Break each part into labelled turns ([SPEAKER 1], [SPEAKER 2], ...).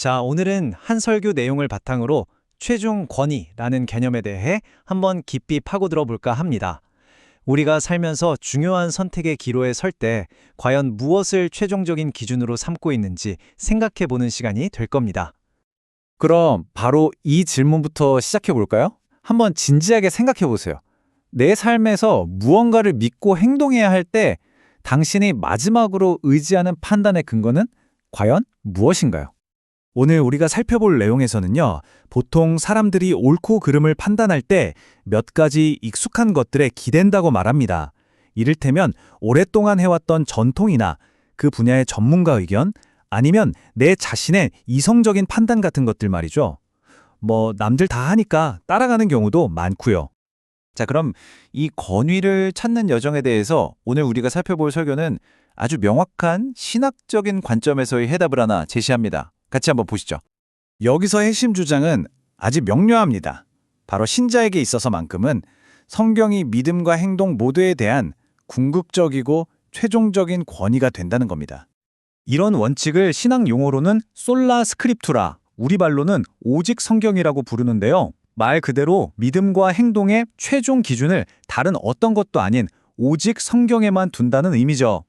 [SPEAKER 1] 자, 오늘은 한 설교 내용을 바탕으로 최종 권위라는 개념에 대해 한번 깊이 파고들어 볼까 합니다. 우리가 살면서 중요한 선택의 기로에 설 때 과연 무엇을 최종적인 기준으로 삼고 있는지 생각해 보는 시간이 될 겁니다.
[SPEAKER 2] 그럼 바로 이 질문부터 시작해 볼까요? 한번 진지하게 생각해 보세요. 내 삶에서 무언가를 믿고 행동해야 할 때 당신이 마지막으로 의지하는 판단의 근거는 과연 무엇인가요? 오늘 우리가 살펴볼 내용에서는요, 보통 사람들이 옳고 그름을 판단할 때 몇 가지 익숙한 것들에 기댄다고 말합니다. 이를테면 오랫동안 해왔던 전통이나 그 분야의 전문가 의견, 아니면 내 자신의 이성적인 판단 같은 것들 말이죠. 남들 다 하니까 따라가는 경우도 많고요. 자, 그럼 이 권위를 찾는 여정에 대해서 오늘 우리가 살펴볼 설교는 아주 명확한 신학적인 관점에서의 해답을 하나 제시합니다. 같이 한번 보시죠. 여기서 핵심 주장은 아주 명료합니다. 바로 신자에게 있어서만큼은 성경이 믿음과 행동 모두에 대한 궁극적이고 최종적인 권위가 된다는 겁니다. 이런 원칙을 신학 용어로는 솔라 스크립투라, 우리 말로는 오직 성경이라고 부르는데요. 말 그대로 믿음과 행동의 최종 기준을 다른 어떤 것도 아닌 오직 성경에만 둔다는 의미죠.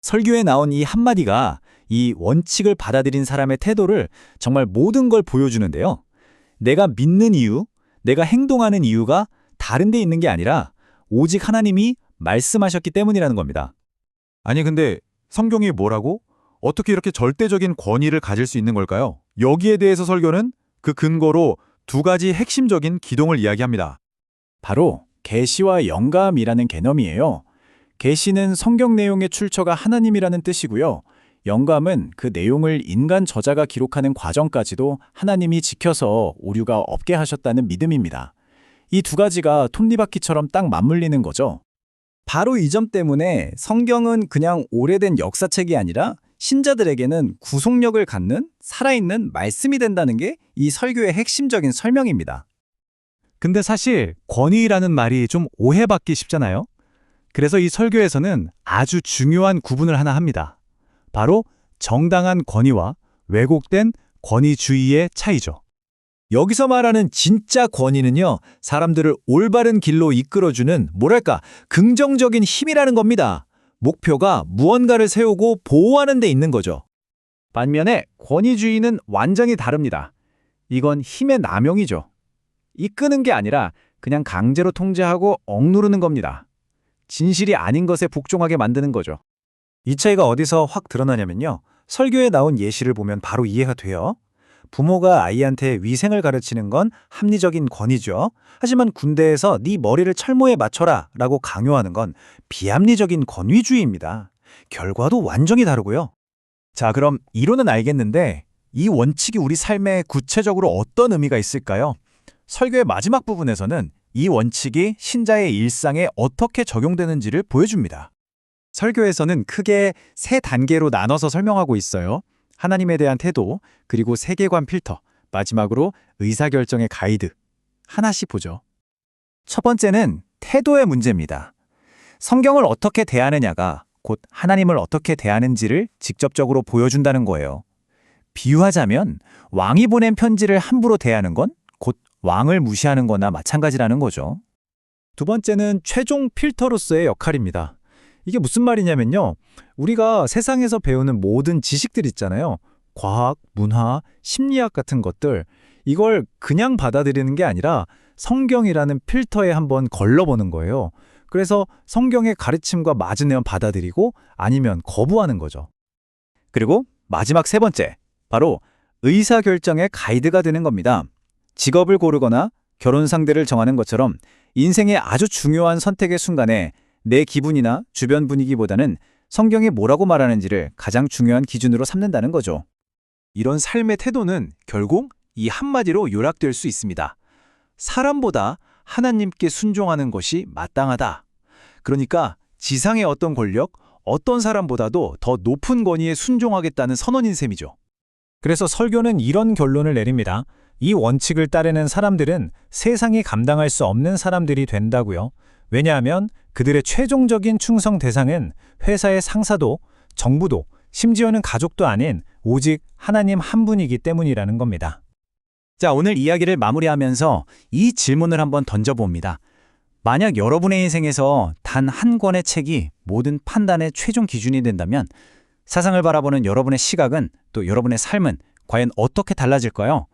[SPEAKER 2] 설교에 나온 이 한마디가 이 원칙을 받아들인 사람의 태도를 정말 모든 걸 보여주는데요. 내가 믿는 이유, 내가 행동하는 이유가 다른 데 있는 게 아니라 오직 하나님이 말씀하셨기 때문이라는 겁니다.
[SPEAKER 3] 아니 근데 성경이 뭐라고? 어떻게 이렇게 절대적인 권위를 가질 수 있는 걸까요? 여기에 대해서 설교는 그 근거로 두 가지 핵심적인 기동을 이야기합니다.
[SPEAKER 2] 바로 계시와 영감이라는 개념이에요. 계시는 성경 내용의 출처가 하나님이라는 뜻이고요. 영감은 그 내용을 인간 저자가 기록하는 과정까지도 하나님이 지켜서 오류가 없게 하셨다는 믿음입니다. 이 두 가지가 톱니바퀴처럼 딱 맞물리는 거죠. 바로 이 점 때문에 성경은 그냥 오래된 역사책이 아니라 신자들에게는 구속력을 갖는 살아있는 말씀이 된다는 게 이 설교의 핵심적인 설명입니다.
[SPEAKER 1] 근데 사실 권위라는 말이 좀 오해받기 쉽잖아요. 그래서 이 설교에서는 아주 중요한 구분을 하나 합니다. 바로 정당한 권위와 왜곡된 권위주의의 차이죠.
[SPEAKER 2] 여기서 말하는 진짜 권위는요, 사람들을 올바른 길로 이끌어주는 긍정적인 힘이라는 겁니다. 목표가 무언가를 세우고 보호하는 데 있는 거죠. 반면에 권위주의는 완전히 다릅니다. 이건 힘의 남용이죠. 이끄는 게 아니라 그냥 강제로 통제하고 억누르는 겁니다. 진실이 아닌 것에 복종하게 만드는 거죠. 이 차이가 어디서 확 드러나냐면요. 설교에 나온 예시를 보면 바로 이해가 돼요. 부모가 아이한테 위생을 가르치는 건 합리적인 권위죠. 하지만 군대에서 네 머리를 철모에 맞춰라 라고 강요하는 건 비합리적인 권위주의입니다. 결과도 완전히 다르고요. 자, 그럼 이론은 알겠는데 이 원칙이 우리 삶에 구체적으로 어떤 의미가 있을까요? 설교의 마지막 부분에서는 이 원칙이 신자의 일상에 어떻게 적용되는지를 보여줍니다. 설교에서는 크게 세 단계로 나눠서 설명하고 있어요. 하나님에 대한 태도, 그리고 세계관 필터, 마지막으로 의사결정의 가이드. 하나씩 보죠. 첫 번째는 태도의 문제입니다. 성경을 어떻게 대하느냐가 곧 하나님을 어떻게 대하는지를 직접적으로 보여준다는 거예요. 비유하자면 왕이 보낸 편지를 함부로 대하는 건 곧 왕을 무시하는 거나 마찬가지라는 거죠. 두 번째는 최종 필터로서의 역할입니다. 이게 무슨 말이냐면요. 우리가 세상에서 배우는 모든 지식들 있잖아요. 과학, 문화, 심리학 같은 것들. 이걸 그냥 받아들이는 게 아니라 성경이라는 필터에 한번 걸러보는 거예요. 그래서 성경의 가르침과 맞으면 받아들이고 아니면 거부하는 거죠. 그리고 마지막 세 번째, 바로 의사결정의 가이드가 되는 겁니다. 직업을 고르거나 결혼 상대를 정하는 것처럼 인생의 아주 중요한 선택의 순간에 내 기분이나 주변 분위기보다는 성경이 뭐라고 말하는지를 가장 중요한 기준으로 삼는다는 거죠. 이런 삶의 태도는 결국 이 한마디로 요약될 수 있습니다. 사람보다 하나님께 순종하는 것이 마땅하다. 그러니까 지상의 어떤 권력, 어떤 사람보다도 더 높은 권위에 순종하겠다는 선언인 셈이죠. 그래서 설교는 이런 결론을 내립니다. 이 원칙을 따르는 사람들은 세상이 감당할 수 없는 사람들이 된다고요. 왜냐하면 그들의 최종적인 충성 대상은 회사의 상사도, 정부도,
[SPEAKER 4] 심지어는 가족도 아닌 오직 하나님 한 분이기 때문이라는 겁니다.
[SPEAKER 1] 자, 오늘 이야기를 마무리하면서 이 질문을 한번 던져봅니다. 만약 여러분의 인생에서 단 한 권의 책이 모든 판단의 최종 기준이 된다면 세상을 바라보는 여러분의 시각은 또 여러분의 삶은 과연 어떻게 달라질까요?